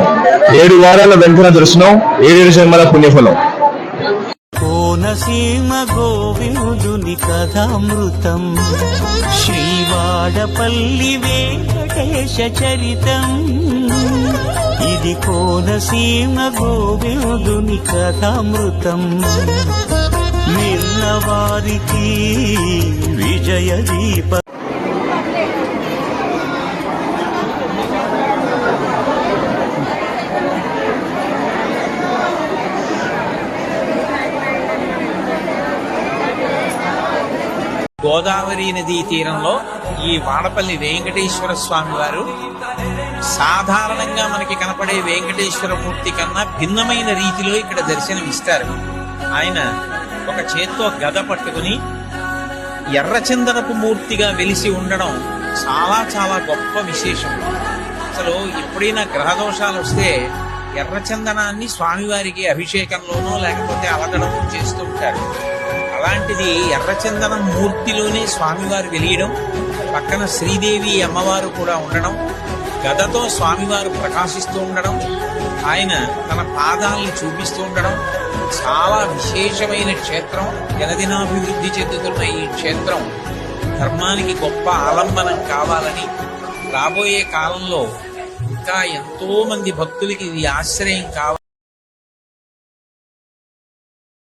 7 వారాల వెంకన్న దర్శనం 7 జన్మల పుణ్యఫలం. కోనసీమ గోవిందుని కథామృతం, శ్రీవాడపల్లి వెంకటేశ చరితం. ఇది కోనసీమ గోవిందుని కథామృతం, నిన్నవారికి విజయ దీప. గోదావరి నదీ తీరంలో ఈ వాడపల్లి వెంకటేశ్వర స్వామి వారు సాధారణంగా మనకి కనపడే వెంకటేశ్వర మూర్తి కన్నా భిన్నమైన రీతిలో ఇక్కడ దర్శనమిస్తారు. ఆయన ఒక చేత్తో గద పట్టుకుని ఎర్రచందనపు మూర్తిగా వెలిసి ఉండడం చాలా చాలా గొప్ప విశేషం. అసలు ఎప్పుడైనా గ్రహదోషాలు వస్తే ఎర్రచందనాన్ని స్వామివారికి అభిషేకంలోనో లేకపోతే అలగడమో చేస్తూ ఉంటారు. అలాంటిది ఎర్రచందనం మూర్తిలోనే స్వామివారు వెలియడం, పక్కన శ్రీదేవి అమ్మవారు కూడా ఉండడం, గదతో స్వామివారు ప్రకాశిస్తూ ఉండడం, ఆయన తన పాదాలని చూపిస్తూ ఉండడం చాలా విశేషమైన క్షేత్రం. దినదినాభివృద్ధి చెందుతున్న ఈ క్షేత్రం ధర్మానికి గొప్ప ఆలంబనం కావాలని, రాబోయే కాలంలో ఇంకా ఎంతో మంది భక్తులకి ఇది ఆశ్రయం కావాలి.